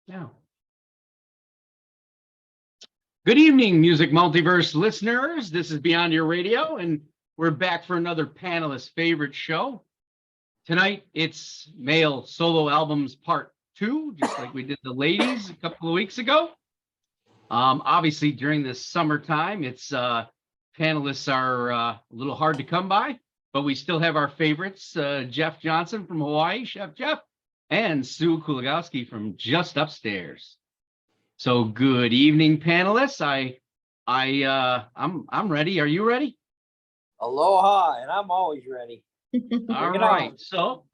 Yeah. Good evening, Music Multiverse listeners. This is Beyond Your Radio, and we're back for another Panelist Favorite Show. Tonight, it's Male Solo Albums Part 2, just like we did the ladies a couple of weeks ago. Obviously, during this summertime, it's panelists are a little hard to come by, but we still have our favorites, Jeff Johnson from Hawaii, Chef Jeff, and Sue Kuligowski from just upstairs. So good evening, panelists. I'm ready. Are you ready? Aloha, and I'm always ready. All right. So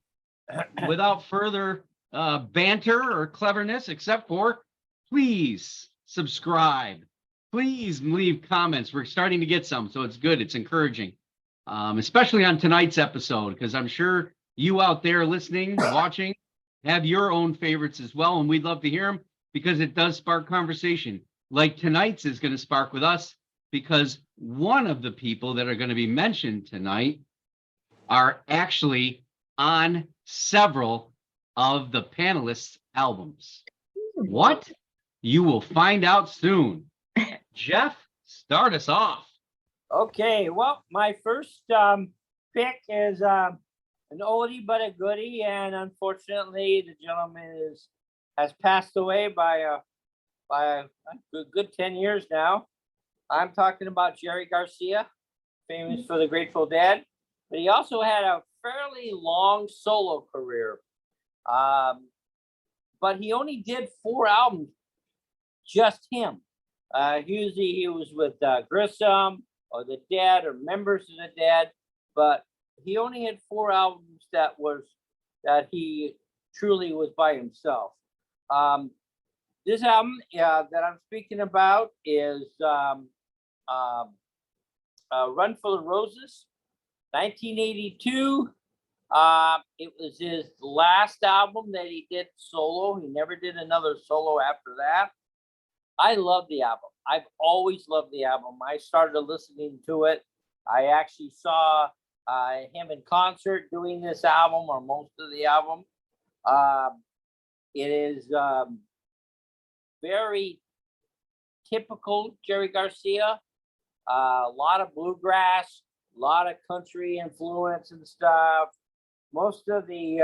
without further banter or cleverness, except for please subscribe. Please leave comments. We're starting to get some, so it's good. It's encouraging, especially on tonight's episode, because I'm sure you out there listening, watching, have your own favorites as well, and we'd love to hear them, because it does spark conversation. Like tonight's is going to spark with us, because one of the people that are going to be mentioned tonight are actually on several of the panelists' albums. What? You will find out soon. Jeff, start us off. Okay, well, my first pick is an oldie but a goodie, and unfortunately, the gentleman has passed away by a good 10 years now. I'm talking about Jerry Garcia, famous for the Grateful Dead, but he also had a fairly long solo career. But he only did 4 albums, just him. Usually he was with Grissom or the Dead or members of the Dead, but he only had 4 albums that he truly was by himself. This album that I'm speaking about is Run for the Roses, 1982. It was his last album that he did solo. He never did another solo after that. I love the album. I've always loved the album. I started listening to it. I actually saw him in concert doing this album, or most of the album. It is very typical Jerry Garcia. A lot of bluegrass, a lot of country influence and stuff. Most of the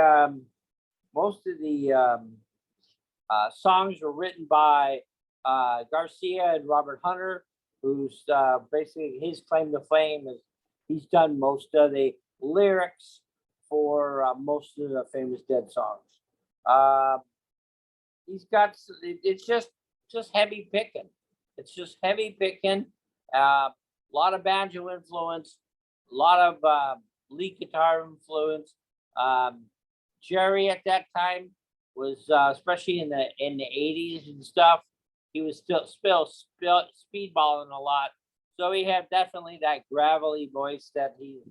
songs were written by Garcia and Robert Hunter, who's basically his claim to fame is he's done most of the lyrics for most of the famous Dead songs. He's got, it's just heavy picking. It's just heavy picking. A lot of banjo influence, a lot of lead guitar influence. Jerry at that time was, especially in the 80s and stuff, he was still speedballing a lot. So he had definitely that gravelly voice that he's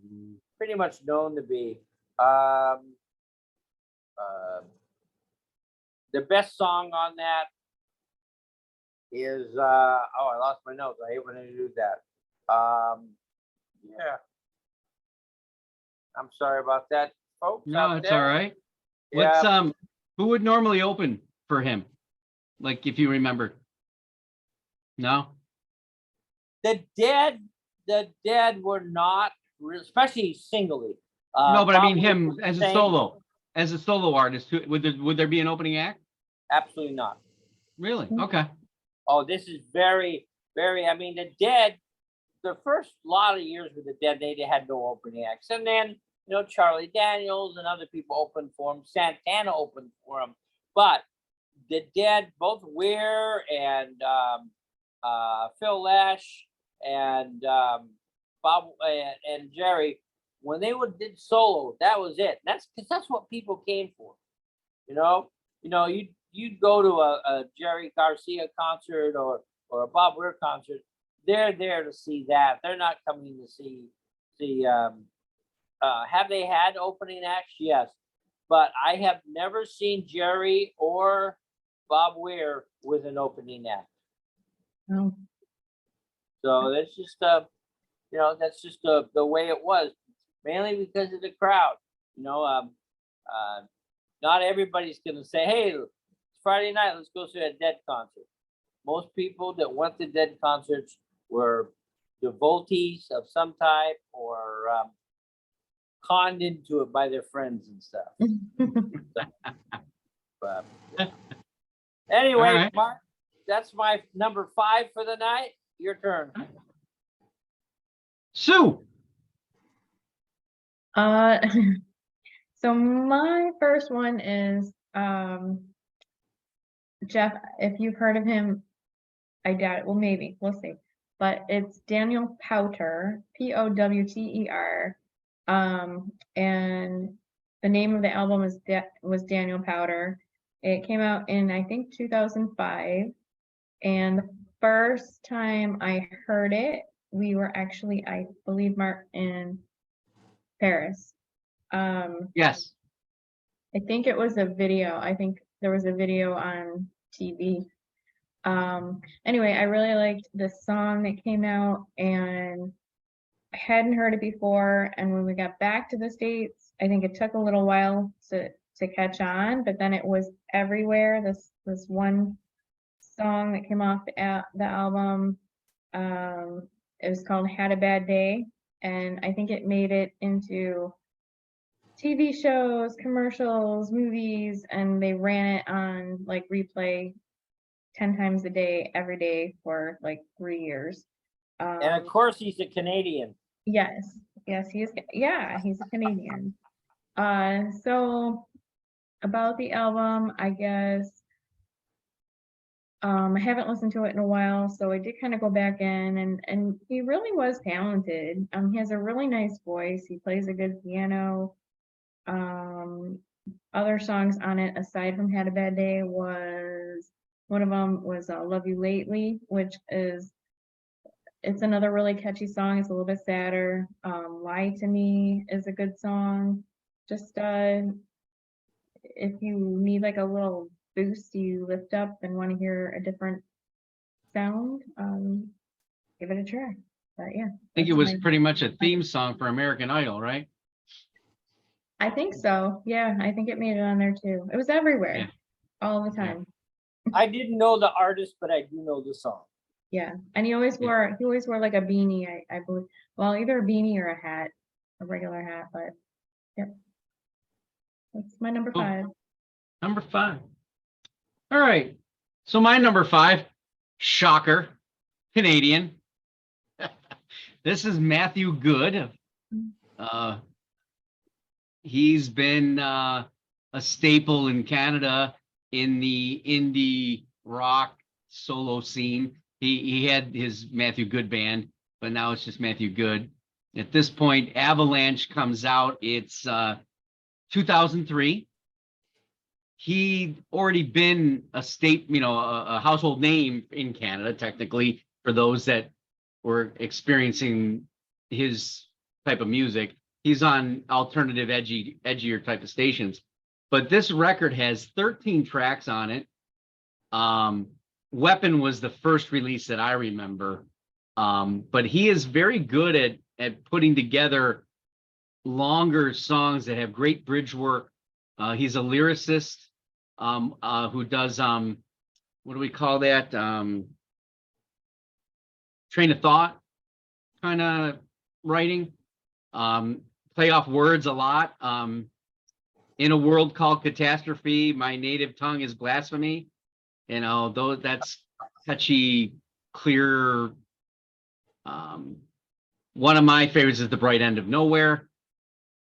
pretty much known to be. The best song on that is I lost my notes. I hate when I do that. Yeah. I'm sorry about that, folks. No, it's all right. Yeah. Let's who would normally open for him? Like, if you remember. No? The Dead were not, especially singly. No, but I mean him as a solo artist. Would there be an opening act? Absolutely not. Really? Okay. Oh, this is very, very. I mean, the Dead. The first lot of years with the Dead, they had no opening acts, and then Charlie Daniels and other people opened for him. Santana opened for him, but the Dead, both Weir and Phil Lesh and Bob and Jerry, when they did solo, that was it. That's because that's what people came for. You'd go to a Jerry Garcia concert or a Bob Weir concert. They're there to see that. They're not coming to see. Have they had opening acts? Yes, but I have never seen Jerry or Bob Weir with an opening act. No. So that's just that's just the way it was, mainly because of the crowd. Not everybody's going to say, "Hey, Friday night, let's go to a Dead concert. Most people that went to Dead concerts were devotees of some type or conned into it by their friends and stuff. But, yeah. Anyway, right. Mark, that's my number 5 for the night. Your turn. Sue. So my first one is Jeff, if you've heard of him, I doubt it. Well, maybe. We'll see. But it's Daniel Powter, Powter. And the name of the album was Daniel Powter. It came out in, I think, 2005. And the first time I heard it, we were actually, I believe, Mark, in Paris. Yes. I think it was a video. I think there was a video on TV. Anyway, I really liked the song that came out, and I hadn't heard it before. And when we got back to the States, I think it took a little while to catch on, but then it was everywhere. This one song that came off the album, it was called Had a Bad Day, and I think it made it into TV shows, commercials, movies, and they ran it on like replay 10 times a day, every day for like 3 years. And of course, he's a Canadian. Yes, he is. Yeah, he's a Canadian. So about the album, I guess I haven't listened to it in a while, so I did kind of go back in, and he really was talented. He has a really nice voice. He plays a good piano. Other songs on it aside from Had a Bad Day was one of them was Love You Lately, which is it's another really catchy song. It's a little bit sadder. Lie to Me is a good song. Just if you need like a little boost, you lift up and want to hear a different sound, give it a try. But yeah, I think it was pretty much a theme song for American Idol, right? I think so. Yeah, I think it made it on there too. It was everywhere, Yeah. all the time. I didn't know the artist, but I do know the song. Yeah, and he always wore like a beanie. I believe, well, either a beanie or a hat, a regular hat. But yep, that's my number Cool. 5. Number 5. All right. So my number 5, shocker, Canadian. This is Matthew Good. He's been a staple in Canada in the indie rock solo scene. He had his Matthew Good band, but now it's just Matthew Good. At this point, Avalanche comes out. It's 2003. He'd already been a a household name in Canada, technically, for those that were experiencing his type of music. He's on alternative, edgier type of stations. But this record has 13 tracks on it. Weapon was the first release that I remember. But he is very good at putting together longer songs that have great bridge work. He's a lyricist who does what do we call that? Train of thought kind of writing. Play off words a lot. In a world called catastrophe, my native tongue is blasphemy. You know, though that's catchy, clear. One of my favorites is The Bright End of Nowhere.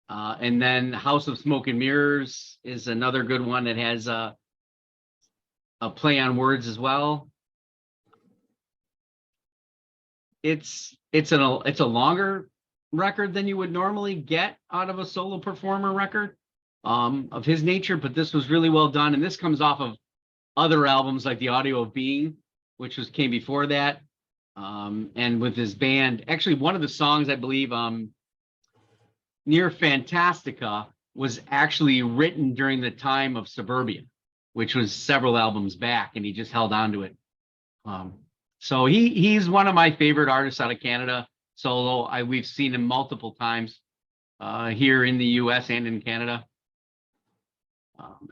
And then House of Smoke and Mirrors is another good one that has a play on words as well. It's a longer record than you would normally get out of a solo performer record of his nature, but this was really well done. And this comes off of other albums like The Audio of Being, which came before that. And with his band, actually one of the songs, I believe, Near Fantastica, was actually written during the time of Suburbia, which was several albums back, and he just held on to it. So he's one of my favorite artists out of Canada, solo. We've seen him multiple times here in the US and in Canada.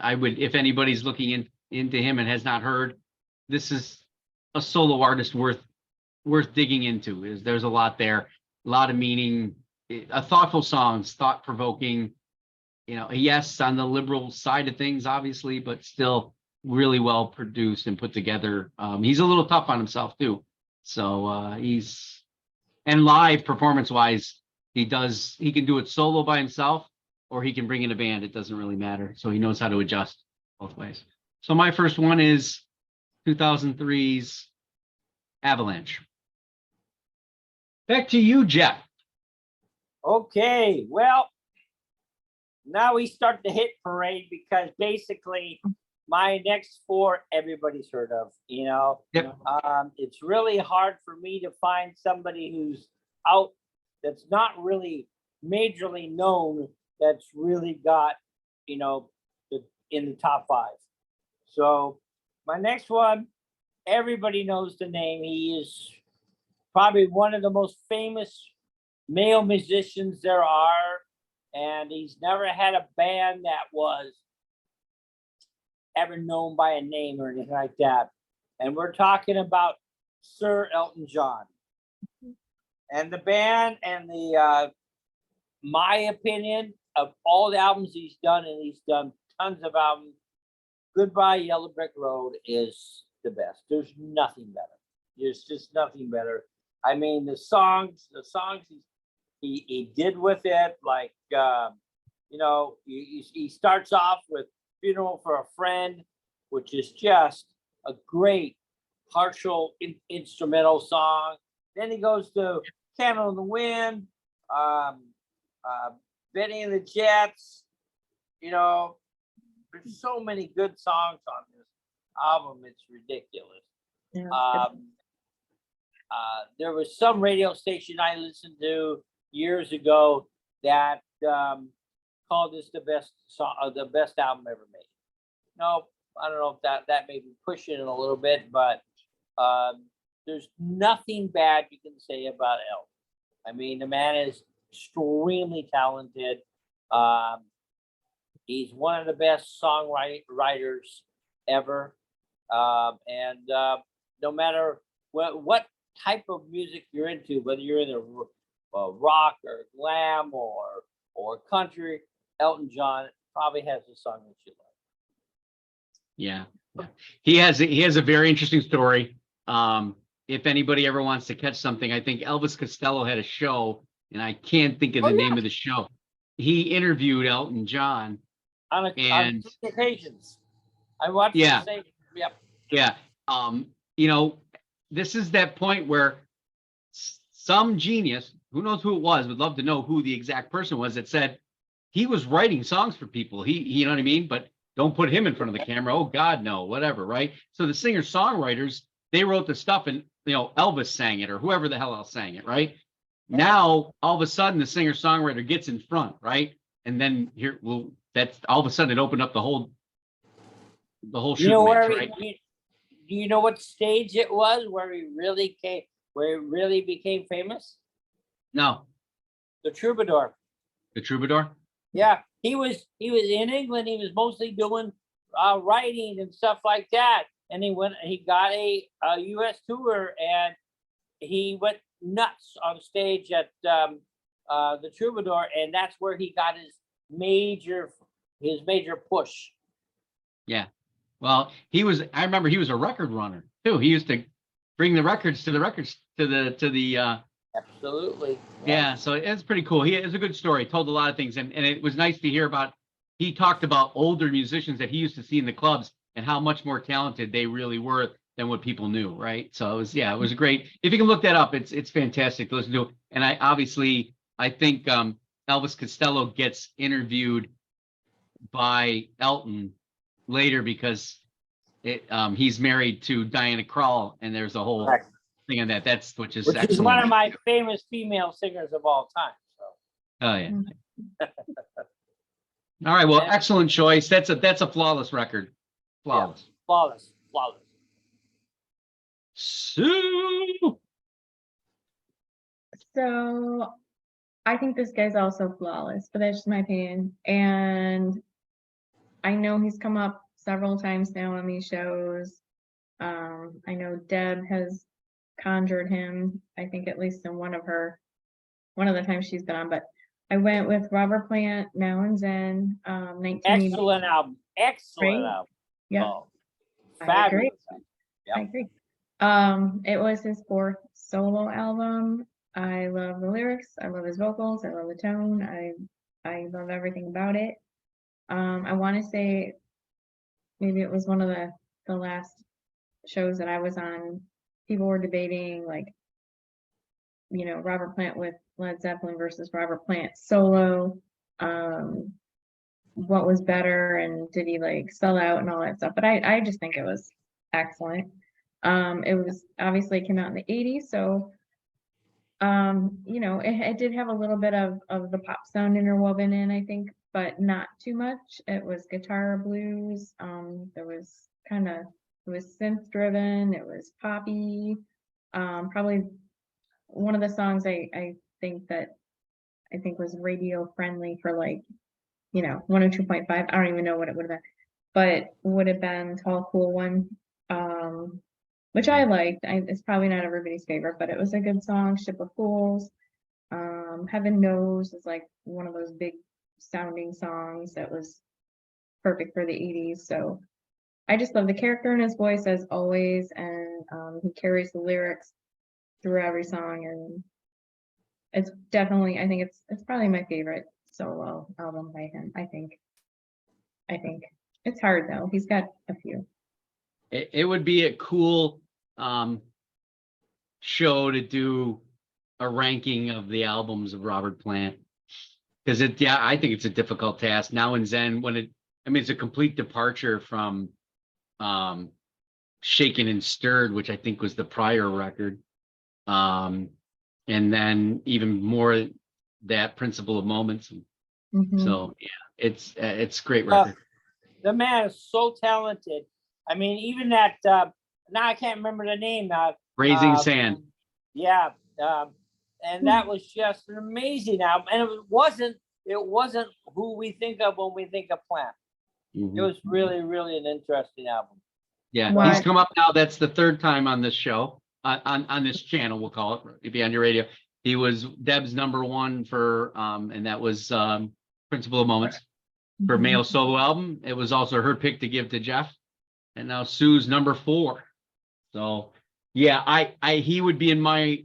I would, if anybody's looking into him and has not heard, this is a solo artist worth digging into. There's a lot there, a lot of meaning, a thoughtful songs, thought provoking. You know, yes, on the liberal side of things, obviously, but still really well produced and put together. He's a little tough on himself too. So and live performance wise, he can do it solo by himself, or he can bring in a band. It doesn't really matter. So he knows how to adjust both ways. So my first one is 2003's Avalanche. Back to you, Jeff. Okay, well, now we start the hit parade, because basically my next four everybody's heard of, you know. Yep. It's really hard for me to find somebody who's out that's not really majorly known, that's really got, you know, in the top five. So my next one, everybody knows the name. He is probably one of the most famous male musicians there are, and he's never had a band that was ever known by a name or anything like that. And we're talking about Sir Elton John. And the band, and the my opinion of all the albums he's done, and he's done tons of albums, Goodbye Yellow Brick Road is the best. There's nothing better. There's just nothing better. I mean, the songs he did with it, like, you know, he starts off with Funeral for a Friend, which is just a great partial instrumental song. Then he goes to Candle in the Wind, Benny and the Jets. You know, there's so many good songs on this album. It's ridiculous. Yeah, There was some radio station I listened to years ago that called this the best song, the best album ever made. No, I don't know if that may be pushing it a little bit, but there's nothing bad you can say about Elton. I mean, the man is extremely talented. He's one of the best songwriters ever. And no matter what type of music you're into, whether you're in rock or glam or country, Elton John probably has a song that you like. Yeah. He has a very interesting story. If anybody ever wants to catch something, I think Elvis Costello had a show, and I can't think of the name of the show. He interviewed Elton John on two occasions. I watched. Yeah. The same, yep. Yeah. You know, this is that point where some genius, who knows who it was, would love to know who the exact person was, that said he was writing songs for people. You know what I mean? But don't put him in front of the camera. Oh God, no, whatever, right? So the singer-songwriters, they wrote the stuff, and you know, Elvis sang it, or whoever the hell else sang it, right? Now, all of a sudden, the singer-songwriter gets in front, right? And then that's all of a sudden it opened up the whole shooting match, right? Do you know what stage it was where he really became famous? No. The Troubadour. The Troubadour? Yeah, he was in England. He was mostly doing writing and stuff like that. And he got a U.S. tour, and he went nuts on stage at the Troubadour, and that's where he got his major push. Yeah. Well, I remember he was a record runner too. He used to bring the records to the Absolutely. Yeah, so it's pretty cool. He has a good story, told a lot of things, and it was nice to hear about. He talked about older musicians that he used to see in the clubs and how much more talented they really were than what people knew, right? So it was great. If you can look that up, it's fantastic to listen to. And I think Elvis Costello gets interviewed by Elton later, because he's married to Diana Krall, and there's a whole thing on that. Which is excellent. One of my famous female singers of all time. So. Oh yeah. All right. Well, excellent choice. That's a flawless record. Flawless. Yeah, flawless. So I think this guy's also flawless, but that's just my opinion. And I know he's come up several times now on these shows. I know Deb has conjured him, I think at least in one of the times she's been on, but I went with Robert Plant, Now and Zen, 1980. Excellent album. Excellent Right? album. Yeah, Oh, I agree. fabulous. Yep. I agree. It was his fourth solo album. I love the lyrics. I love his vocals. I love the tone. I love everything about it. I want to say maybe it was one of the last shows that I was on. People were debating like, Robert Plant with Led Zeppelin versus Robert Plant solo. What was better and did he like sell out and all that stuff? But I just think it was excellent. It was obviously came out in the 80s, so it did have a little bit of the pop sound interwoven in, I think, but not too much. It was guitar blues. It was synth driven, it was poppy. Probably one of the songs I think was radio friendly for like, 102.5. I don't even know what it would have been, but would have been Tall Cool One, which I liked. It's probably not everybody's favorite, but it was a good song. Ship of Fools. Heaven Knows is like one of those big sounding songs that was perfect for the 80s. So I just love the character and his voice as always, and he carries the lyrics through every song, and it's definitely, I think it's probably my favorite solo album by him. I think it's hard though. He's got a few. It would be a cool show to do a ranking of the albums of Robert Plant, because I think it's a difficult task. Now and Zen, it's a complete departure from Shaken and Stirred, which I think was the prior record, and then even more that Principle of Moments. Mhm. So yeah, it's a great record. The man is so talented. I mean, even that now I can't remember the name now. Raising Sand. Yeah, and that was just an amazing album. And it wasn't who we think of when we think of Plant. Mhm. It was really, really an interesting album. Yeah, Wow. he's come up now. That's the third time on this show, on this channel, we'll call it, if you're on your radio. He was Deb's number one for, and that was Principle of Moments for Mhm. male solo album. It was also her pick to give to Jeff, and now Sue's number 4. So yeah, he would be in my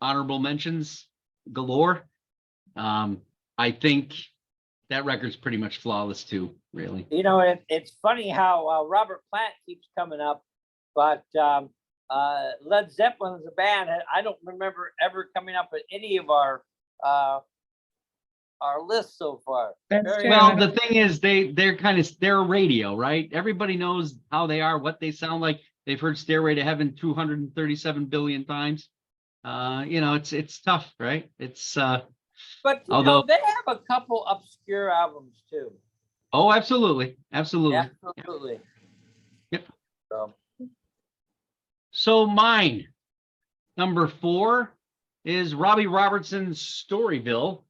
honorable mentions galore. I think that record's pretty much flawless too, really. It's funny how Robert Plant keeps coming up, but Led Zeppelin as a band, I don't remember ever coming up with any of our lists so far. That's true. Well, the thing is, they're radio, right? Everybody knows how they are, what they sound like. They've heard Stairway to Heaven 237 billion times. It's tough, right? It's But although they have a couple obscure albums too. oh, absolutely. Absolutely. Yep. So, So mine, number 4, is Robbie Robertson's Storyville,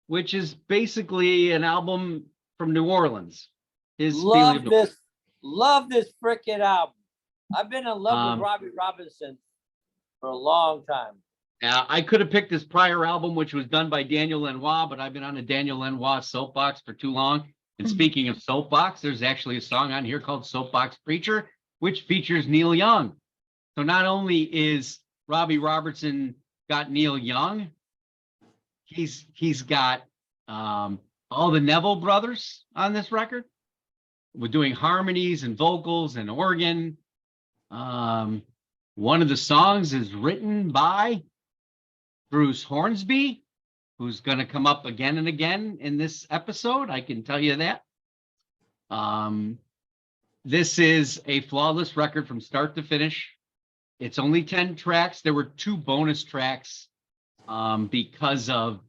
which is basically an album from New Orleans. His feeling of love this freaking album. I've been in love with Robbie Robinson for a long time. I could have picked his prior album, which was done by Daniel Lanois, but I've been on a Daniel Lanois soapbox for too long. And speaking of soapbox, there's actually a song on here called Soapbox Preacher, which features Neil Young. So not only is Robbie Robertson got Neil Young, he's got all the Neville brothers on this record. We're doing harmonies and vocals and organ. One of the songs is written by Bruce Hornsby, who's going to come up again and again in this episode. I can tell you that. This is a flawless record from start to finish. It's only 10 tracks. There were 2 bonus tracks because of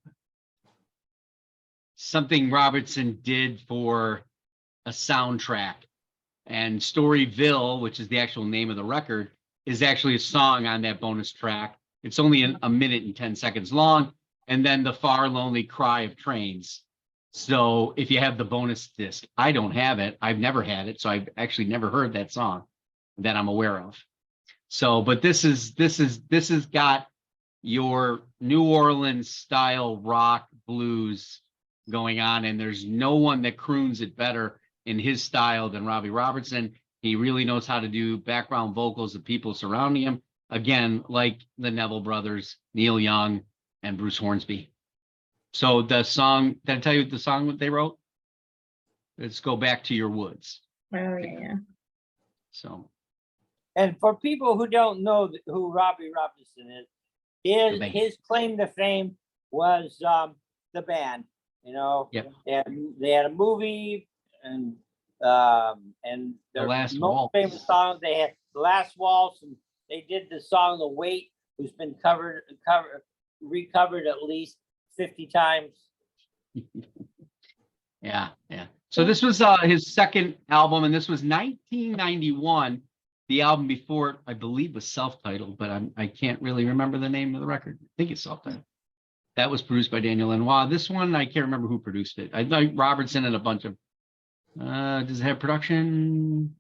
something Robertson did for a soundtrack. And Storyville, which is the actual name of the record, is actually a song on that bonus track. It's only a minute and 10 seconds long. And then The Far Lonely Cry of Trains. So if you have the bonus disc, I don't have it. I've never had it, so I've actually never heard that song that I'm aware of. So, but this has got your New Orleans style rock blues going on, and there's no one that croons it better in his style than Robbie Robertson. He really knows how to do background vocals of people surrounding him. Again, like the Neville brothers, Neil Young and Bruce Hornsby. So the song, did I tell you the song that they wrote? Let's Go Back to Your Woods. Oh yeah. So. And for people who don't know who Robbie Robertson is, his claim to fame was the band. You know, yep. They had a movie, and their Last most Waltz. famous songs. They had The Last Waltz, and they did the song "The Weight," who's been recovered at least 50 times. Yeah. So this was his second album, and this was 1991. The album before it, I believe, was self-titled, but I can't really remember the name of the record. I think it's self-titled. That was produced by Daniel Lanois. This one, I can't remember who produced it. I know Robertson and a bunch of. Does it have production?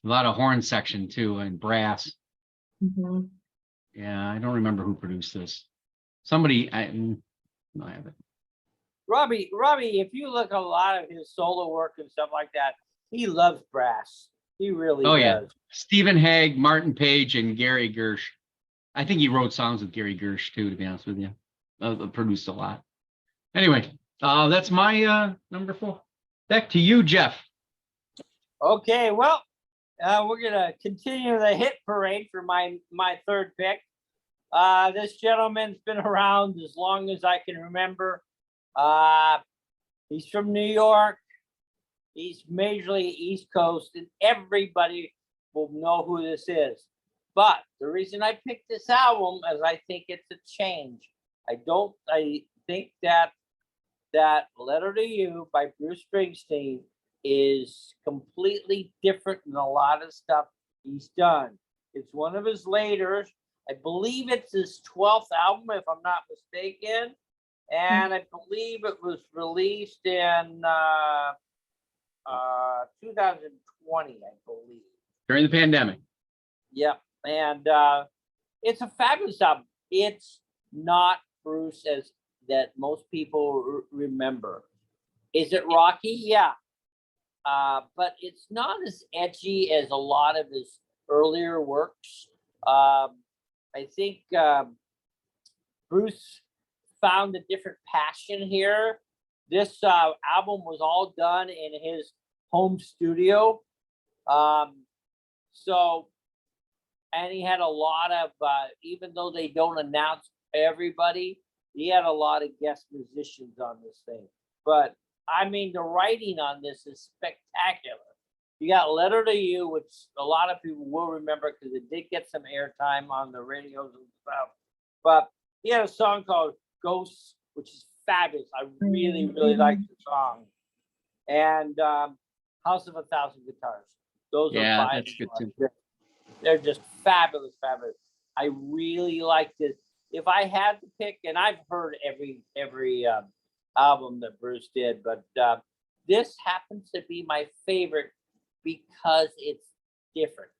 A lot of horn section too, and brass. Mm-hmm. Yeah, I don't remember who produced this. Somebody, I have it. Robbie, if you look at a lot of his solo work and stuff like that, he loves brass. He really does. Yeah. Stephen Hague, Martin Page, and Gary Gersh. I think he wrote songs with Gary Gersh too, to be honest with you. Produced a lot. Anyway, that's my number 4. Back to you, Jeff. Okay, well, we're gonna continue the hit parade for my third pick. This gentleman's been around as long as I can remember. He's from New York. He's majorly East Coast, and everybody will know who this is. But the reason I picked this album is I think it's a change. I think that Letter to You by Bruce Springsteen is completely different than a lot of stuff he's done. It's one of his later. I believe it's his 12th album, if I'm not mistaken. And I believe it was released in 2020, I believe. During the pandemic. Yep. And it's a fabulous album. It's not Bruce as that most people remember. Is it rocky? Yeah. But it's not as edgy as a lot of his earlier works. I think Bruce found a different passion here. This album was all done in his home studio. And he had a lot of, even though they don't announce everybody, he had a lot of guest musicians on this thing. But I mean, the writing on this is spectacular. You got Letter to You, which a lot of people will remember because it did get some airtime on the radios and stuff. But he had a song called Ghosts, which is fabulous. I really, really like the song. And House of a Thousand Guitars. Those are that's good too. They're just fabulous. I really liked it. If I had to pick, and I've heard every album that Bruce did, but this happens to be my favorite because it's different.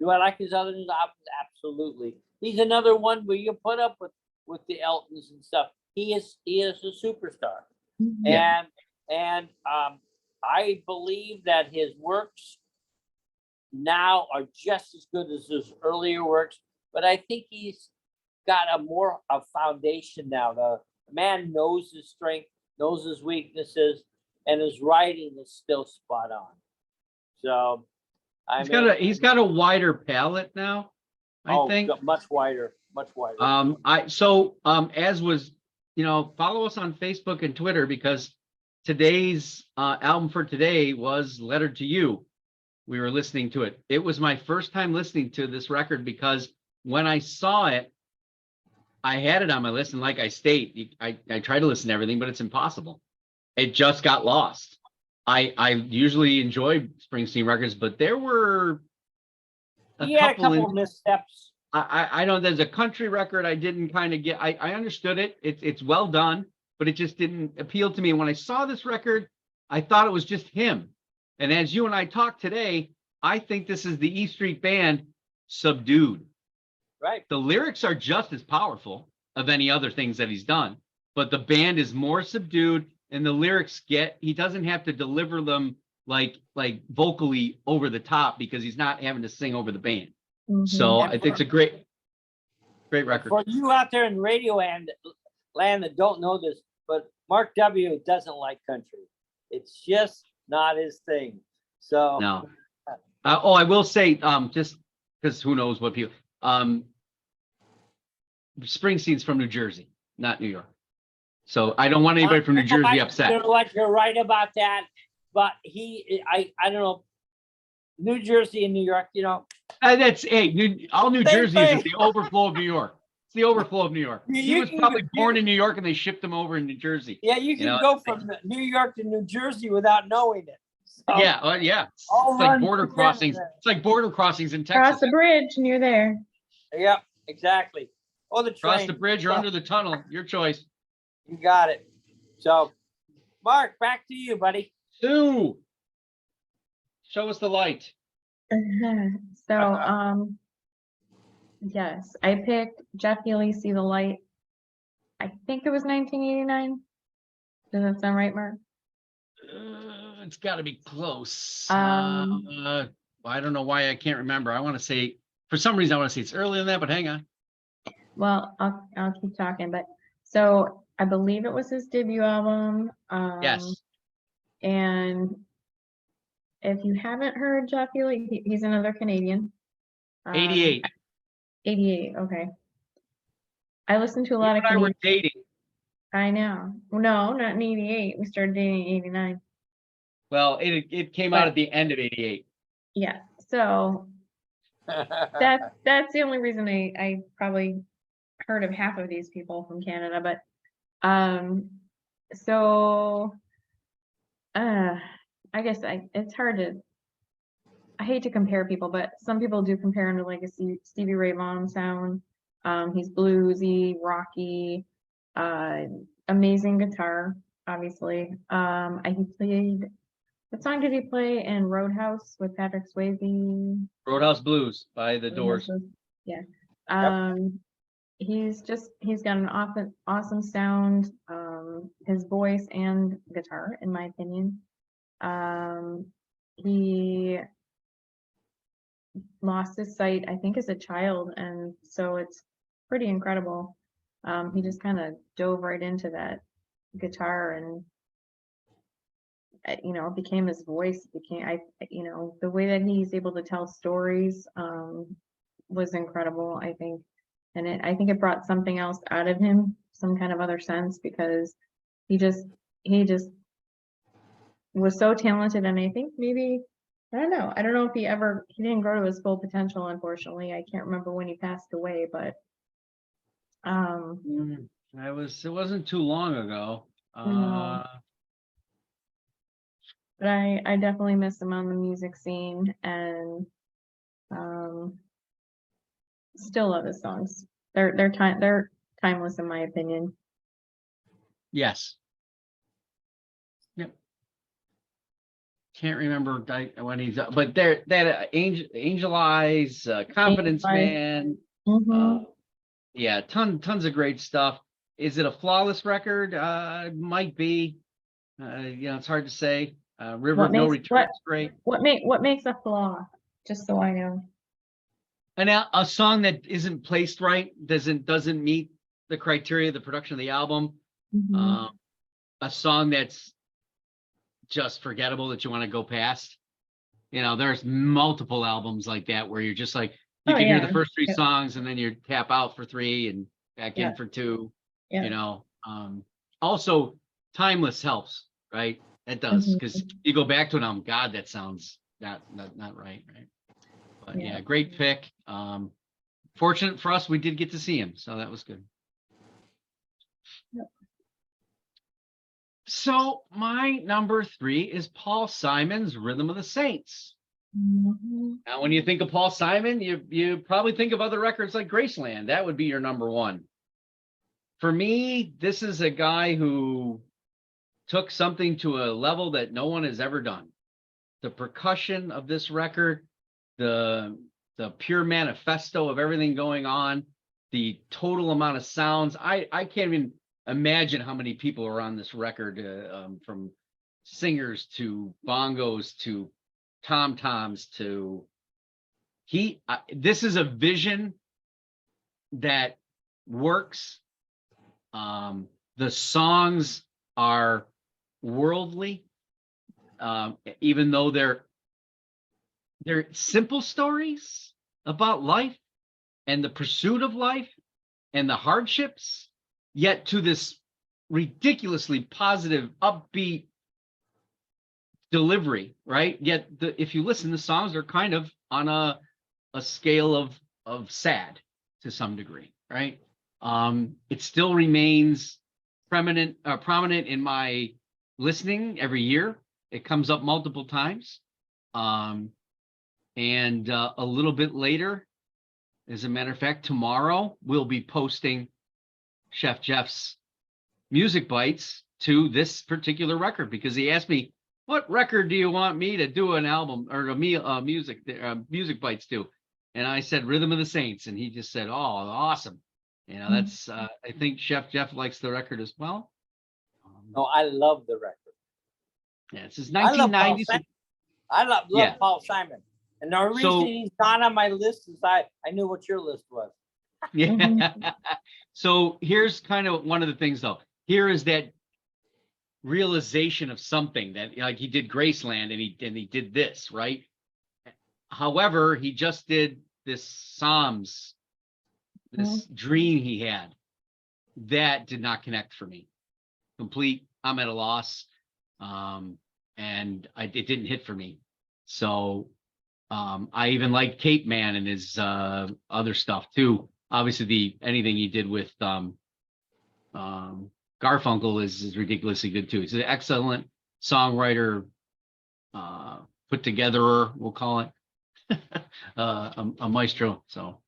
Do I like his other albums? Absolutely. He's another one where you put up with the Eltons and stuff. He is a superstar. Yeah. And I believe that his works now are just as good as his earlier works, but I think he's got a foundation now. The man knows his strength, knows his weaknesses, and his writing is still spot on. So he's got a wider palette now. I think much wider. As was, follow us on Facebook and Twitter, because today's album for today was Letter to You. We were listening to it. It was my first time listening to this record because when I saw it, I had it on my list. And like I state, I try to listen to everything, but it's impossible. It just got lost. I usually enjoy Springsteen records, but there were a couple of missteps. I know there's a country record I didn't kind of get. I understood it. It's well done, but it just didn't appeal to me. And when I saw this record, I thought it was just him. And as you and I talked today, I think this is the E Street Band subdued. Right. The lyrics are just as powerful of any other things that he's done, but the band is more subdued, and the lyrics he doesn't have to deliver them like vocally over the top because he's not having to sing over the band. So I think it's a great record. For you out there in radio land that don't know this, but Mark W. doesn't like country. It's just not his thing. So No. I will say, just because who knows what people, Springsteen's from New Jersey, not New York. So I don't want anybody from New Jersey upset. You're right about that, but I don't know, New Jersey and New York, you know. That's all New Same Jersey thing. is the overflow of New York. It's the overflow of New York. He was probably born in New York and they shipped him over in New Jersey. Yeah, you can go from New York to New Jersey without knowing it. So, yeah. It's like border crossings. It's like border crossings in Texas. Cross the bridge and you're there. Yeah, exactly. Or the train. Cross the bridge or under the tunnel. Your choice. You got it. So, Mark, back to you, buddy. Sue, show us the light. So, yes, I picked Jeff Healey, See the Light. I think it was 1989. Does that sound right, Mark? It's got to be close. Um, I don't know why I can't remember. I want to say, for some reason, I want to say it's earlier than that, but hang on. Well, I'll keep talking, but so I believe it was his debut album. Yes. And if you haven't heard Jeff Healey, he's another Canadian. 88. 88, okay. I listened to a lot You of and I were Canadian. dating. I know. No, not in 88. We started dating in 89. Well, it came out at the end of 88. Yeah. So that's the only reason I probably heard of half of these people from Canada, but so I guess it's hard to, I hate to compare people, but some people do compare him to like a Stevie Ray Vaughan sound. He's bluesy, rocky, amazing guitar, obviously. He played, what song did he play in Roadhouse with Patrick Swayze? Roadhouse Blues by the Doors. Yeah. Yep. He's got an awesome sound, his voice and guitar, in my opinion. He lost his sight, I think, as a child, and so it's pretty incredible. He just kind of dove right into that guitar, and it became his voice. The way that he's able to tell stories was incredible, I think. And I think it brought something else out of him, some kind of other sense, because he just was so talented. And I think maybe, I don't know if he didn't grow to his full potential, unfortunately. I can't remember when he passed away, but it wasn't too long ago. No. But I definitely miss him on the music scene, and still love his songs. They're timeless, in my opinion. Yes. Yep. Can't remember when he's, but that Angel Eyes, Confidence Man. Yeah, tons of great stuff. Is it a flawless record? It might be. It's hard to say. River of No Return is great. What makes a flaw? Just so I know. And a song that isn't placed right, doesn't meet the criteria of the production of the album. A song that's just forgettable that you want to go past. There's multiple albums like that where you're just like, you can hear the first three songs and then you tap out for three and back in for two. Also, timeless helps, right? It does, because you go back to an album, God, that sounds not right. But yeah, great pick. Fortunate for us, we did get to see him, so that was good. So my number 3 is Paul Simon's Rhythm of the Saints. Now, when you think of Paul Simon, you probably think of other records like Graceland. That would be your number 1. for me, this is a guy who took something to a level that no one has ever done. The percussion of this record, the pure manifesto of everything going on, the total amount of sounds. I can't even imagine how many people are on this record, from singers to bongos to tom-toms to this is a vision that works. The songs are worldly, even though they're simple stories about life and the pursuit of life and the hardships, yet to this ridiculously positive, upbeat delivery, right? Yet if you listen, the songs are kind of on a scale of sad to some degree, right? It still remains prominent in my listening every year. It comes up multiple times. And a little bit later, as a matter of fact, tomorrow we'll be posting Chef Jeff's music bites to this particular record, because he asked me, what record do you want me to do an album or a music bites to? And I said Rhythm of the Saints, and he just said, oh, awesome. You know, that's I think Chef Jeff likes the record as well. No, I love the record. Yeah, this is 1990s. I love Paul Simon. And the reason he's not on my list is I knew what your list was. Yeah. So here's kind of one of the things, though. Here is that realization of something that, like, he did Graceland and he did this, right? However, he just did this Psalms, this dream he had that did not connect for me. Complete, I'm at a loss, and it didn't hit for me. So I even like Cape Man and his other stuff too. Obviously, anything he did with Garfunkel is ridiculously good too. He's an excellent songwriter, put togetherer, we'll call it, a maestro. So,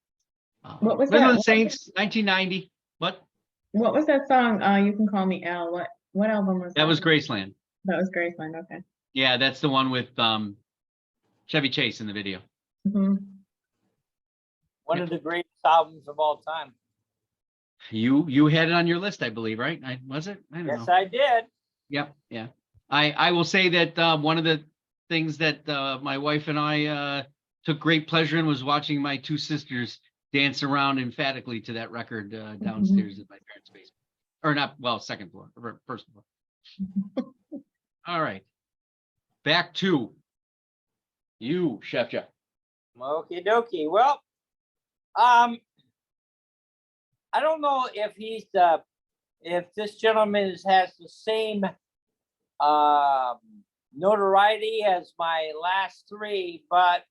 what was Rhythm that? of the Saints, 1990. What was that song? You Can Call Me Al. What album was that? That was Graceland. That was Graceland. Okay. Yeah, that's the one with Chevy Chase in the video. Mm-hmm. One of the greatest albums of all time. You had it on your list, I believe, right? Was it? I don't know. Yes, I did. Yep. Yeah. I will say that one of the things that my wife and I took great pleasure in was watching my two sisters dance around emphatically to that record downstairs in my parents' basement. Or not, well, second floor, or first floor. All right. Back to you, Chef Jeff. Okie dokie. Well, I don't know if if this gentleman has the same notoriety as my last three, but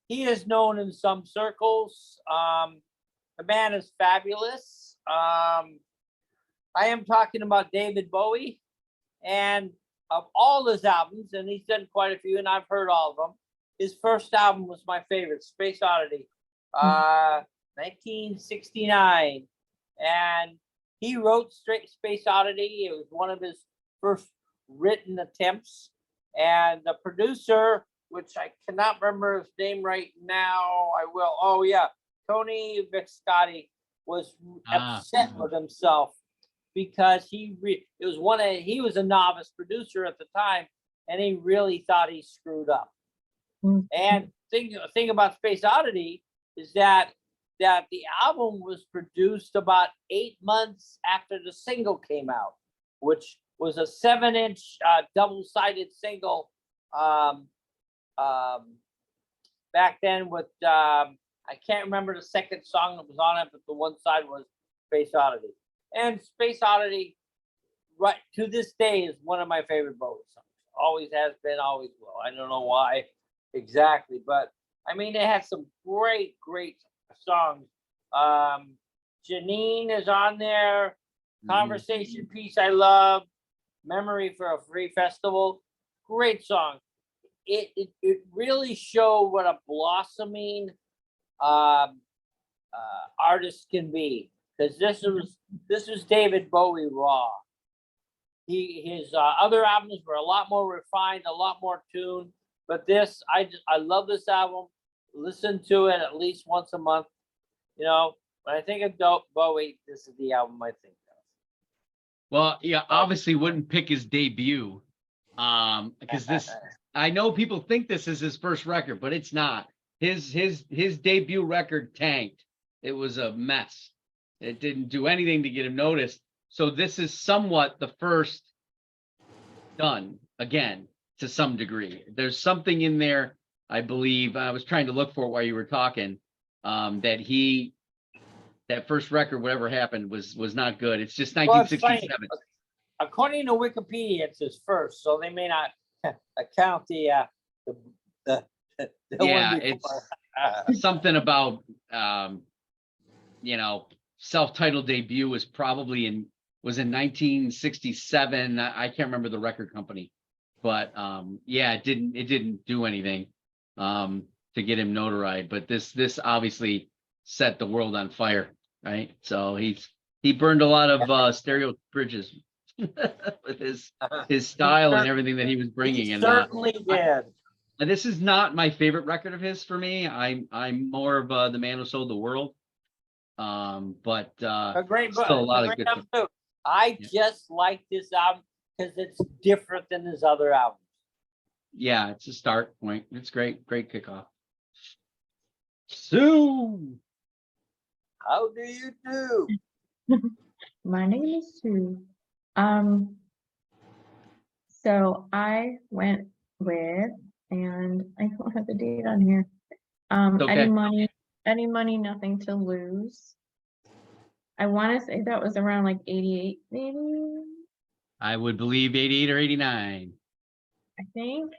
he is known in some circles. The man is fabulous. I am talking about David Bowie, and of all his albums, and he's done quite a few, and I've heard all of them. His first album was my favorite, Space Oddity, 1969. And he wrote Space Oddity. It was one of his first written attempts. And the producer, which I cannot remember his name right now, I will. Oh, yeah. Tony Viscotti was upset with himself because he was a novice producer at the time, and he really thought he screwed up. And thing about Space Oddity is that the album was produced about 8 months after the single came out, which was a 7-inch double-sided single back then with I can't remember the second song that was on it, but the one side was Space Oddity. And Space Oddity, right to this day, is one of my favorite Bowie songs. Always has been, always will. I don't know why exactly, but I mean, it has some great songs. Janine is on there. Conversation Piece I love. Memory for a Free Festival. Great song. It really showed what a blossoming artist can be. because this was David Bowie raw. His other albums were a lot more refined, a lot more tuned. But this, I love this album. Listen to it at least once a month. You know, when I think of Bowie, this is the album I think of. Well, yeah, obviously wouldn't pick his debut, because this, I know people think this is his first record, but it's not. His debut record tanked. It was a mess. It didn't do anything to get him noticed. So this is somewhat the first done again to some degree. There's something in there, I believe. I was trying to look for it while you were talking. That first record, whatever happened, was not good. It's just 1967. According to Wikipedia, it's his first, so they may not account the Yeah, one it's before. something about self-titled debut was in 1967. I can't remember the record company, but yeah, it didn't do anything to get him notoriety. But this obviously set the world on fire, right? So he burned a lot of stereo bridges with his style and everything that he was bringing. He certainly did. And this is not my favorite record of his for me. I'm more of the man who sold the world. But A great book. still a lot of good album too. I just like this album because it's different than his other albums. Yeah, it's a start point. It's great kickoff. Sue, How do you do? My name is Sue. So I went with, and I don't have the date on here. okay. Eddie Money, Nothing to Lose. I want to say that was around like 88, maybe, I would believe 88 or 89. I think.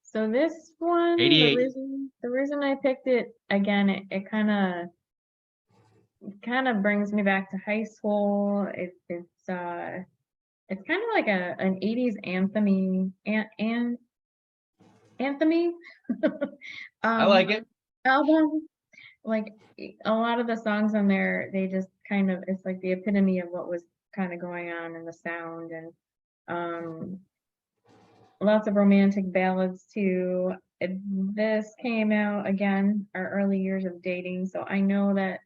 So this one, 88. the reason I picked it again, it kind of brings me back to high school. It's kind of like an 80s anthemy I like it. album. Like a lot of the songs on there, they just kind of, it's like the epitome of what was kind of going on in the sound, and lots of romantic ballads too. This came out again our early years of dating, so I know that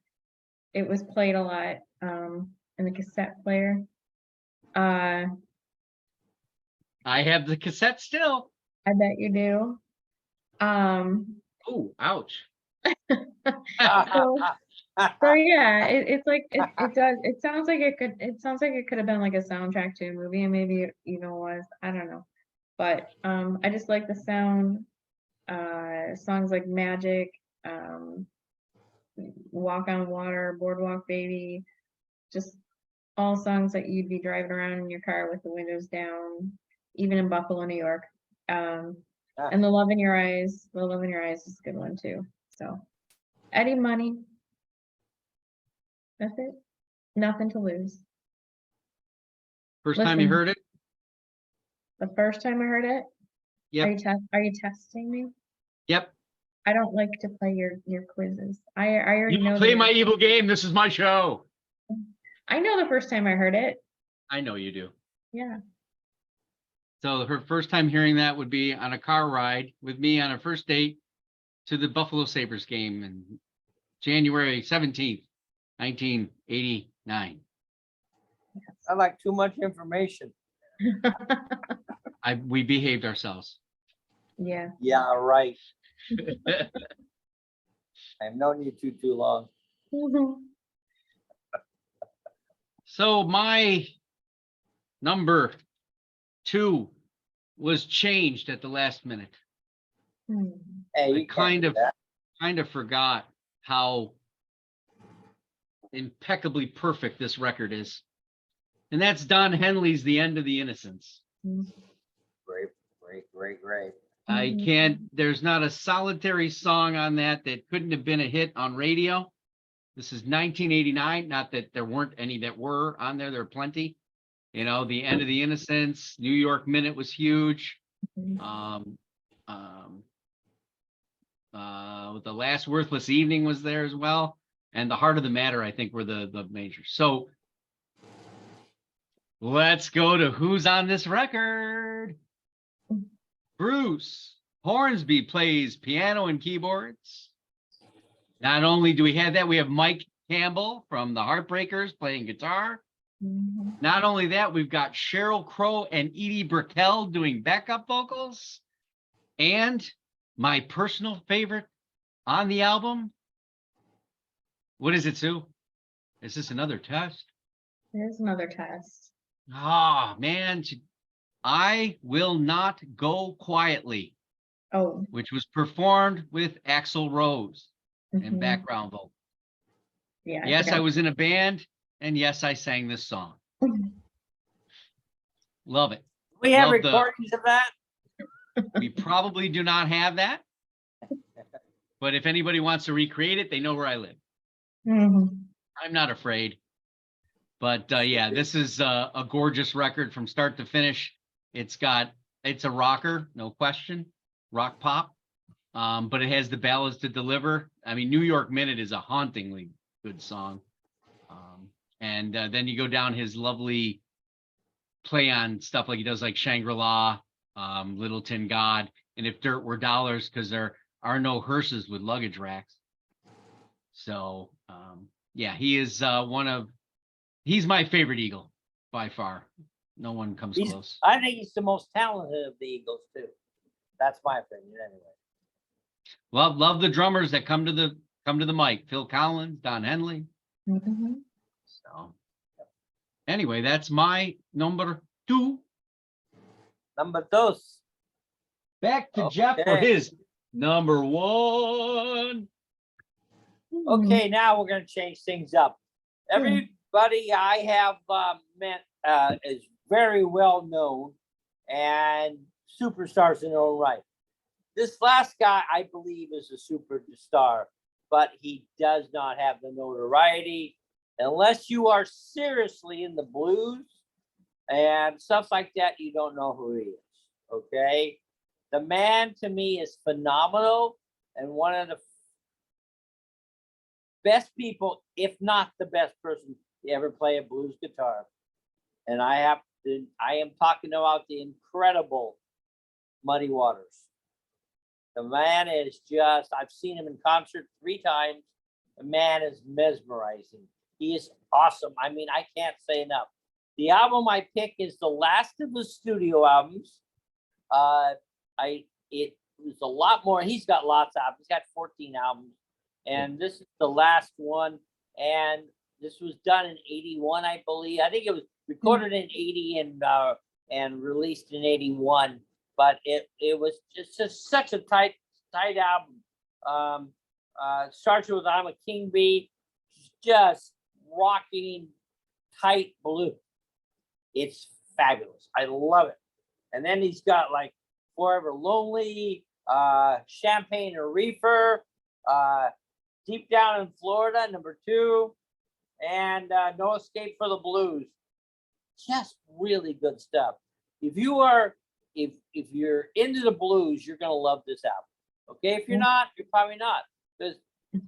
it was played a lot in the cassette player. I have the cassette still. I bet you do. Oh, ouch. So yeah, it's like it sounds like it could have been like a soundtrack to a movie, and maybe it even was. I don't know. But I just like the sound. Songs like Magic, Walk on Water, Boardwalk Baby, just all songs that you'd be driving around in your car with the windows down, even in Buffalo, New York. And The Love in Your Eyes is a good one too. So Eddie Money. That's it. Nothing to Lose. First time you heard it? The first time I heard it. Yep. Are you testing me? Yep. I don't like to play your quizzes. I already know. You play my evil game. This is my show. I know the first time I heard it. I know you do. Yeah. So her first time hearing that would be on a car ride with me on a first date to the Buffalo Sabres game in January 17th, 1989. I like too much information. We behaved ourselves. Yeah. Yeah, right. I've known you too long. So my number 2 was changed at the last minute. Hey, I kind of forgot how impeccably perfect this record is. And that's Don Henley's The End of the Innocents. Great. I can't, there's not a solitary song on that couldn't have been a hit on radio. This is 1989. Not that there weren't any that were on there. There were plenty. The End of the Innocents, New York Minute was huge. The Last Worthless Evening was there as well. and The Heart of the Matter, I think, were the majors. So let's go to who's on this record. Bruce Hornsby plays piano and keyboards. Not only do we have that, we have Mike Campbell from the Heartbreakers playing guitar. Not only that, we've got Sheryl Crow and Edie Brickell doing backup vocals. And my personal favorite on the album. What is it, Sue? Is this another test? There's another test. Ah, man. I Will Not Go Quietly. Oh. Which was performed with Axl Rose and background vocal. Yeah. Yes, I was in a band, and yes, I sang this song. Love it. We have Love recordings of that. We probably do not have that, but if anybody wants to recreate it, they know where I live. I'm not afraid. But yeah, this is a gorgeous record from start to finish. It's a rocker, no question, rock pop. But it has the ballads to deliver. I mean, New York Minute is a hauntingly good song. And then you go down his lovely play on stuff like he does like Shangri-La, Little Tin God, and If Dirt Were Dollars, because there are no hearses with luggage racks. So yeah, he is he's my favorite Eagle by far. No one comes close. I think he's the most talented of the Eagles too. That's my opinion anyway. Love the drummers that come to the mic. Phil Collins, Don Henley. So anyway, that's my number 2. Number 2. Back to Jeff for his number 1. Okay, now we're going to change things up. Everybody I have met is very well known and superstars in their own right. This last guy, I believe, is a superstar, but he does not have the notoriety unless you are seriously in the blues and stuff like that. You don't know who he is. Okay, the man to me is phenomenal and one of the best people, if not the best person to ever play a blues guitar. And I am talking about the incredible Muddy Waters. The man is just, I've seen him in concert 3 times. The man is mesmerizing. He is awesome. I mean, I can't say enough. The album I pick is the last of the studio albums. It was a lot more. He's got lots of albums. He's got 14 albums. And this is the last one. And this was done in 81, I believe. I think it was recorded in 80 and released in 81. But it was just such a tight album. Starts with I'm a King Bee, just rocking tight blues. It's fabulous. I love it. And then he's got like Forever Lonely, Champagne or Reefer, Deep Down in Florida, number 2, and No Escape for the Blues. Just really good stuff. If you're into the blues, you're gonna love this album. Okay, if you're not, you're probably not, because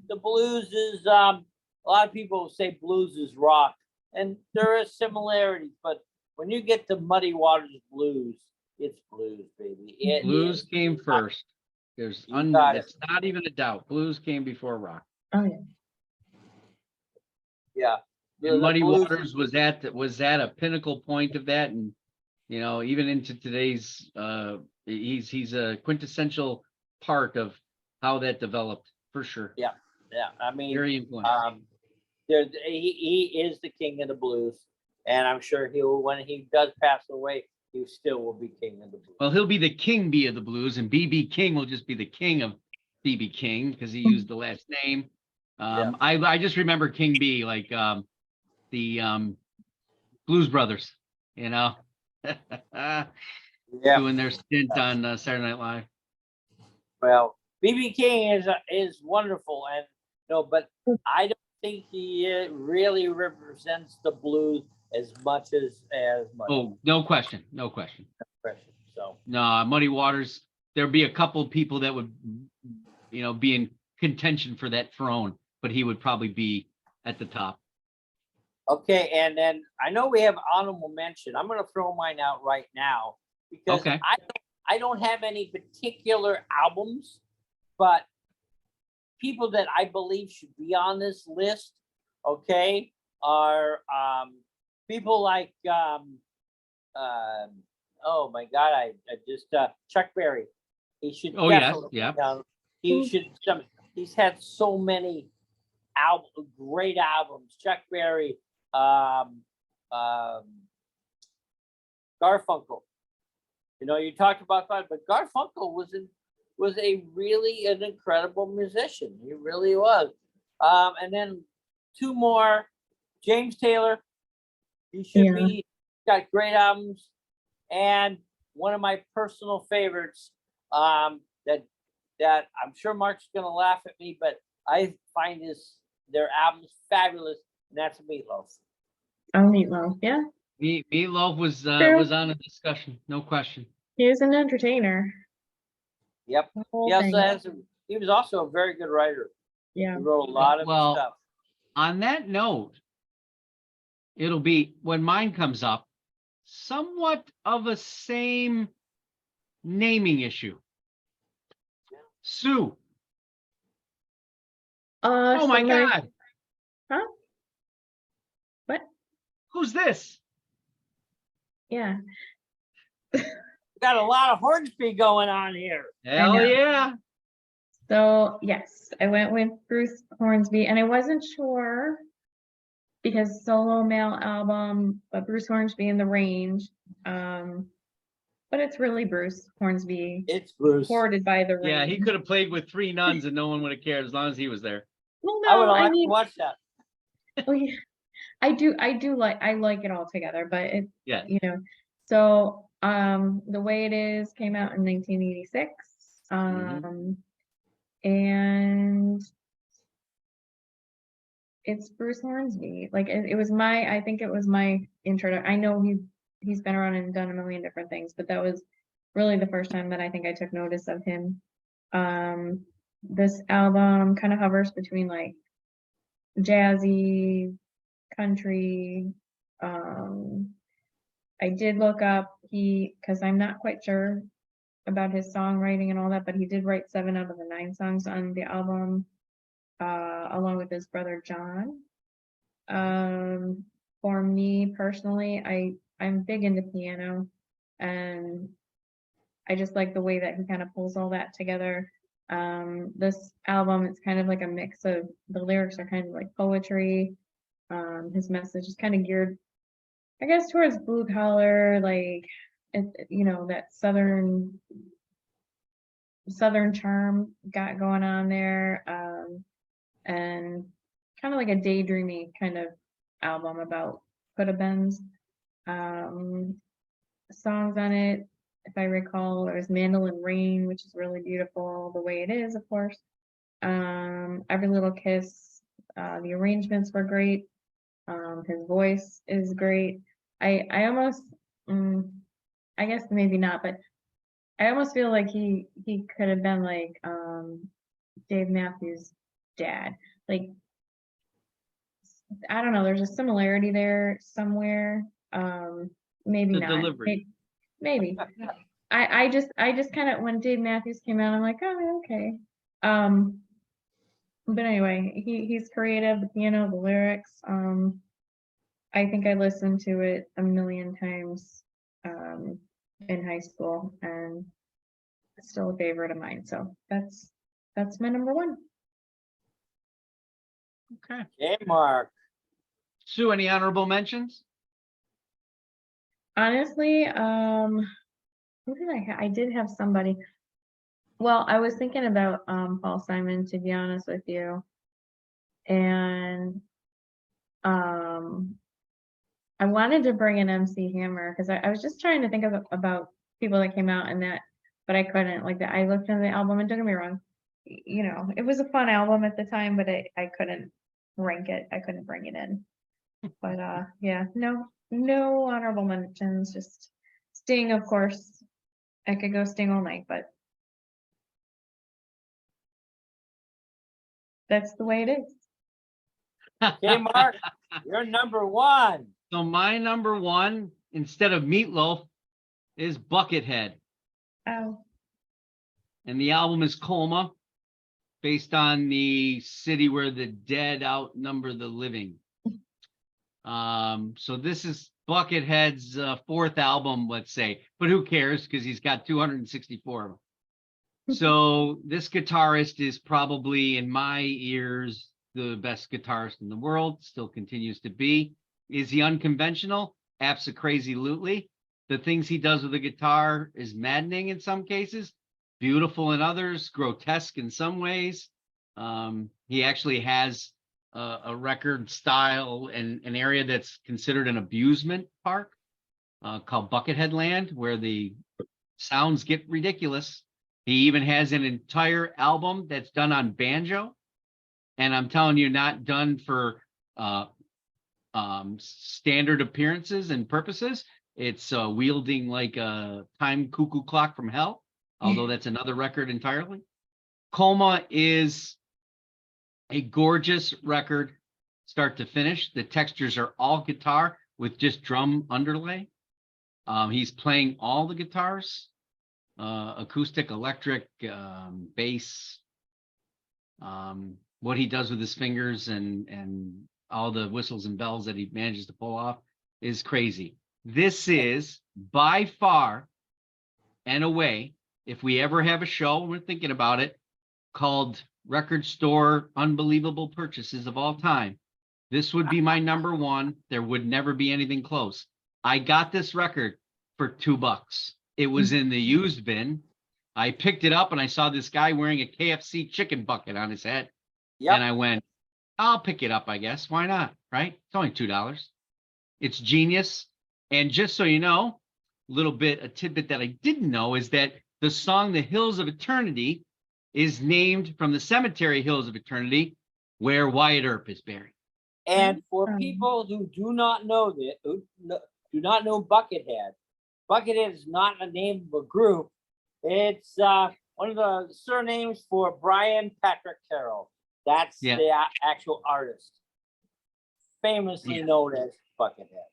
the blues is a lot of people say blues is rock, and there are similarities, but when you get to Muddy Waters blues, it's blues, baby. Blues came first. It's not even a doubt. Blues came before rock. Oh yeah. Yeah. And Muddy Waters was at a pinnacle point of that, and you know, even into today's, he's a quintessential part of how that developed for sure. Yeah. I mean, very influential. He is the king of the blues, and I'm sure when he does pass away, he still will be king of the blues. Well, he'll be the king bee of the blues, and B.B. King will just be the king of B.B. King because he used the last name. I just remember King B, like the Blues Brothers, you know. Doing their stint on Saturday Night Live. Well, B.B. King is wonderful, and but I don't think he really represents the blues as much as Muddy. Oh, no question. So no, Muddy Waters. There'd be a couple people that would, be in contention for that throne. but he would probably be at the top. Okay, and then I know we have honorable mention. I'm going to throw mine out right now because Okay. I don't have any particular albums, but people that I believe should be on this list, okay, are people like oh my God, I just Chuck Berry. He should Oh, yes, definitely yeah. be on. He should. He's had so many great albums. Chuck Berry, Garfunkel. You know, you talked about that, but Garfunkel was an incredible musician. He really was. And then two more, James Taylor. He should be got great albums, and one of my personal favorites that I'm sure Mark's gonna laugh at me, but I find their albums fabulous, and that's Meatloaf. Oh, Meatloaf, yeah. Meatloaf was True. on a discussion, no question. He was an entertainer. Yep. The whole thing. He was also a very good writer. Yeah. He wrote a lot of stuff. On that note, it'll be, when mine comes up, somewhat of a same naming issue. Sue. Oh my God. Huh? What? Who's this? Yeah. Got a lot of Hornsby going on here. Hell yeah. So yes, I went with Bruce Hornsby, and I wasn't sure because solo male album, but Bruce Hornsby in the Range. But it's really Bruce Hornsby. It's Bruce. Supported by the Range. Yeah, he could have played with three nuns and no one would have cared as long as he was there. Well, I would no, have I liked to mean, watch that. well, yeah, I like it all together, but it, Yeah. you know, so The Way It Is came out in 1986. And it's Bruce Hornsby. Like I think it was my intro. I know he's been around and done a million different things, but that was really the first time that I think I took notice of him. This album kind of hovers between like jazzy, country. I did look up because I'm not quite sure about his songwriting and all that, but he did write 7 out of the 9 songs on the album, along with his brother John. For me personally, I'm big into piano, and I just like the way that he kind of pulls all that together. This album, it's kind of like a mix of, the lyrics are kind of like poetry. His message is kind of geared, I guess, towards blue collar, like, that southern charm got going on there, and kind of like a daydreamy kind of album about could-have-beens. Songs on it, if I recall, there's Mandolin Rain, which is really beautiful, The Way It Is, of course. Every Little Kiss, the arrangements were great. His voice is great. I almost, I guess maybe not, but I almost feel like he could have been like Dave Matthews' dad. Like, I don't know, there's a similarity there somewhere. Maybe The not. delivery. Maybe. I just kind of, when Dave Matthews came out, I'm like, oh, okay. But anyway, he's creative, the piano, the lyrics. I think I listened to it a million times in high school, and it's still a favorite of mine. So that's my number 1. Okay. Hey, Mark. Sue, any honorable mentions? Honestly, who did I have? I did have somebody. Well, I was thinking about Paul Simon, to be honest with you. And I wanted to bring in MC Hammer because I was just trying to think about people that came out and that, but I couldn't. Like that, I looked into the album, and don't get me wrong, it was a fun album at the time, but I couldn't rank it. I couldn't bring it in. But yeah, no honorable mentions. Just Sting, of course. I could go Sting all night, but that's the way it is. Okay, Mark, you're number one. So my number one, instead of Meatloaf, is Buckethead. Oh, And the album is Colma, based on the city where the dead outnumber the living. So this is Buckethead's fourth album, let's say, but who cares, because he's got 264 of them. So this guitarist is probably, in my ears, the best guitarist in the world, still continues to be. Is he unconventional? Abso-crazy-lutely. The things he does with the guitar is maddening in some cases, beautiful in others, grotesque in some ways. He actually has a record style and an area that's considered an abusement park called Buckethead Land, where the sounds get ridiculous. He even has an entire album that's done on banjo. And I'm telling you, not done for standard appearances and purposes. It's wielding like a time cuckoo clock from hell, although that's another record entirely. Colma is a gorgeous record, start to finish. The textures are all guitar with just drum underlay. He's playing all the guitars, acoustic, electric, bass. What he does with his fingers and all the whistles and bells that he manages to pull off is crazy. This is by far and away, if we ever have a show, we're thinking about it, called Record Store Unbelievable Purchases of All Time. This would be my number one. There would never be anything close. I got this record for $2. It was in the used bin. I picked it up and I saw this guy wearing a KFC chicken bucket on his head. Yep. And I went, I'll pick it up, I guess. Why not? Right? It's only $2. It's genius. And just so you know, a tidbit that I didn't know is that the song The Hills of Eternity is named from the cemetery Hills of Eternity, where Wyatt Earp is buried. And for people who do not know that, who do not know Buckethead, Buckethead is not a name of a group. It's one of the surnames for Brian Patrick Carroll. That's the actual artist, famously known as Buckethead.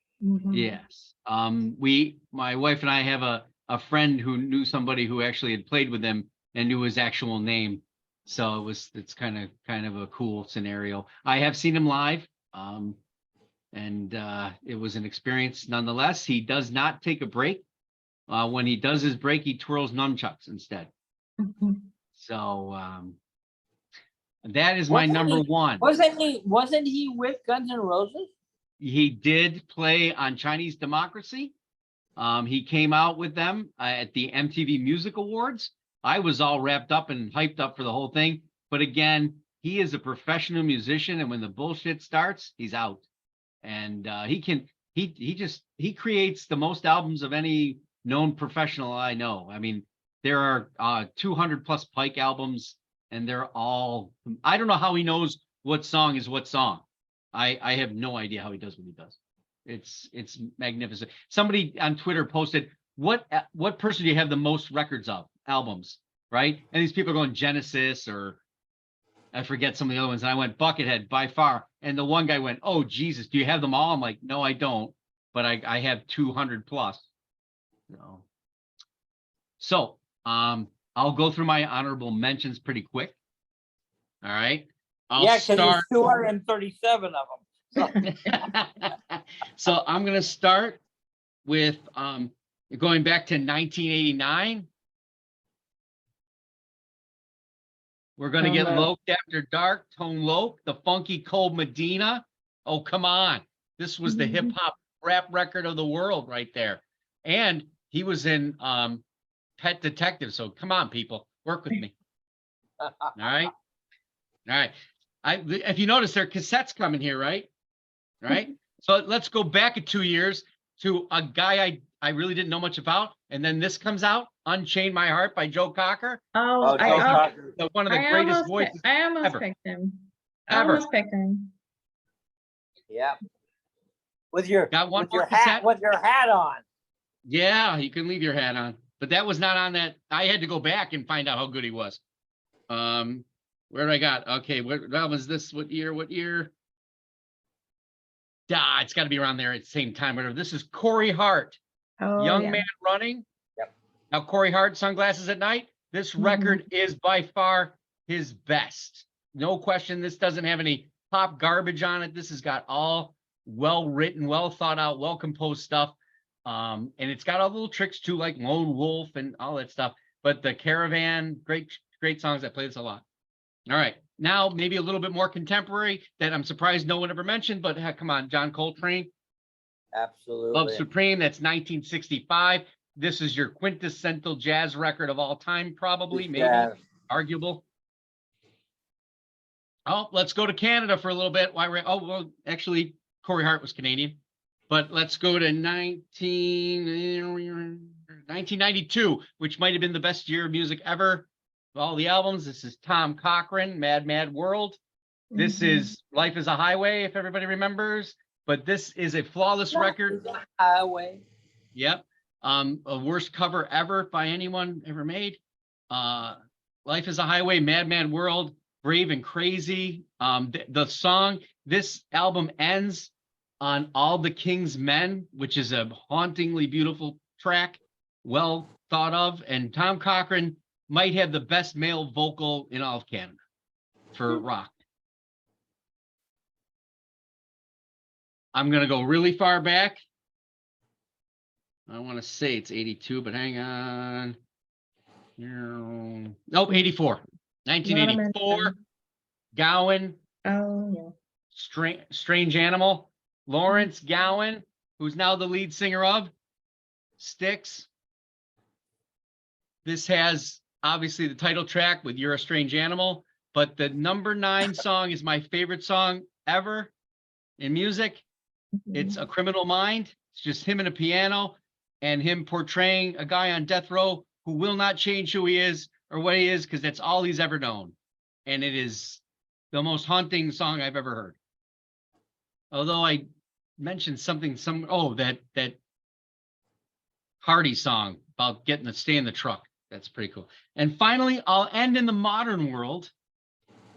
Yes. My wife and I have a friend who knew somebody who actually had played with him and knew his actual name. So it's kind of a cool scenario. I have seen him live. And it was an experience nonetheless. He does not take a break. When he does his break, he twirls nunchucks instead. So that is my number one. Wasn't he with Guns N' Roses? He did play on Chinese Democracy. He came out with them at the MTV Music Awards. I was all wrapped up and hyped up for the whole thing. But again, he is a professional musician, and when the bullshit starts, he's out. And he creates the most albums of any known professional I know. I mean, there are 200 plus Pike albums, and they're all, I don't know how he knows what song is what song. I have no idea how he does what he does. It's magnificent. Somebody on Twitter posted, what person do you have the most records of, albums, right? And these people are going Genesis, or I forget some of the other ones. And I went Buckethead by far. And the one guy went, oh, Jesus, do you have them all? I'm like, no, I don't. But I have 200 plus. So I'll go through my honorable mentions pretty quick. All right. Because there's 237 of them. So I'm going to start with going back to 1989. We're going to get Loped After Dark, Tone Loc, the Funky Cold Medina. Oh, come on. This was the hip hop rap record of the world right there. And he was in Pet Detective. So come on, people, work with me. All right. All right. If you notice, there are cassettes coming here, right? All right. So let's go back 2 years to a guy I really didn't know much about. And then this comes out, Unchain My Heart by Joe Cocker. Oh, Joe Cocker. One of the greatest voices I almost ever. picked him. Yeah. With your Got one with more your cassette? hat with your hat on. Yeah, you can leave your hat on. But that was not on that. I had to go back and find out how good he was. Where did I got? Okay, that was this. What year? It's got to be around there at the same time. Whatever. This is Corey Hart, Oh, Young yeah. Man Running. Yep. Now, Corey Hart, Sunglasses at Night. This Mhm. record is by far his best. No question. This doesn't have any pop garbage on it. This has got all well written, well thought out, well composed stuff. And it's got all the little tricks too, like Lone Wolf and all that stuff. But the Caravan, great songs. I play this a lot. All right. Now, maybe a little bit more contemporary that I'm surprised no one ever mentioned, but heck, come on, John Coltrane. Absolutely. Love Supreme. That's 1965. This is your quintessential jazz record of all time, probably, maybe, arguable. Oh, let's go to Canada for a little bit. Well, actually, Corey Hart was Canadian, but let's go to 1992, which might have been the best year of music ever. Of all the albums, this is Tom Cochrane, Mad Mad World. This Mhm. is Life is a Highway, if everybody remembers, but this is a flawless record. Highway. Yep. A worst cover ever by anyone ever made. Life is a Highway, Mad Mad World, Brave and Crazy. The song, this album ends on All the King's Men, which is a hauntingly beautiful track, well thought of. And Tom Cochrane might have the best male vocal in all of Canada for rock. I'm going to go really far back. I want to say it's 82, but hang on. Nope, 84. 1984. Gowan. Oh, yeah. Strange Animal. Lawrence Gowan, who's now the lead singer of Styx. This has obviously the title track with You're a Strange Animal, but the number 9 song is my favorite song ever in music. It's A Criminal Mind. It's just him and a piano and him portraying a guy on death row who will not change who he is or what he is because that's all he's ever known. And it is the most haunting song I've ever heard. Although I mentioned that Hardy song about getting to stay in the truck. That's pretty cool. And finally, I'll end in the modern world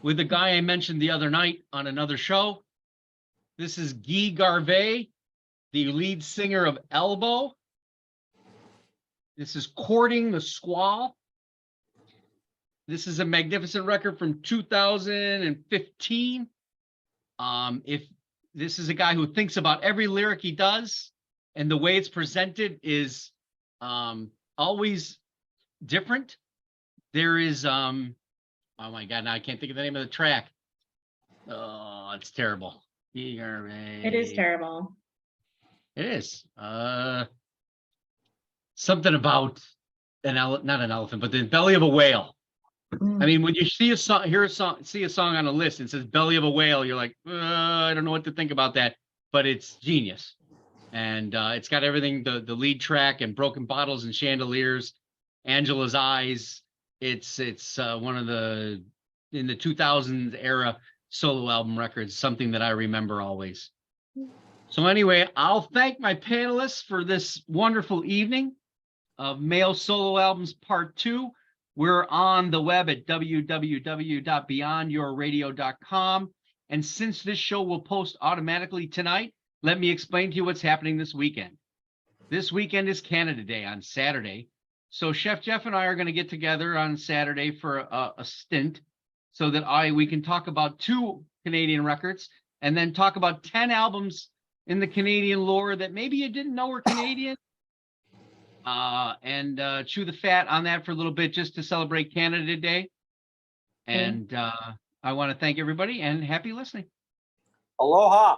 with the guy I mentioned the other night on another show. This is Guy Garvey, the lead singer of Elbow. This is Courting the Squall. This is a magnificent record from 2015. If this is a guy who thinks about every lyric he does, and the way it's presented is always different. There is oh my God, now I can't think of the name of the track. Oh, it's terrible. It is terrible. It is. Something about not an elephant, but the belly of a whale. I mean, when you see a song, see a song on a list and says "Belly of a Whale," you're like, I don't know what to think about that, but it's genius, and it's got everything: the lead track and Broken Bottles and Chandeliers, Angela's Eyes. It's one of the in the 2000s era solo album records, something that I remember always. So anyway, I'll thank my panelists for this wonderful evening of Male Solo Albums Part 2. We're on the web at www.beyondyourradio.com. And since this show will post automatically tonight, let me explain to you what's happening this weekend. This weekend is Canada Day on Saturday. So Chef Jeff and I are going to get together on Saturday for a stint so that we can talk about 2 Canadian records and then talk about 10 albums in the Canadian lore that maybe you didn't know were Canadian. And chew the fat on that for a little bit just to celebrate Canada Day. And I want to thank everybody and happy listening. Aloha.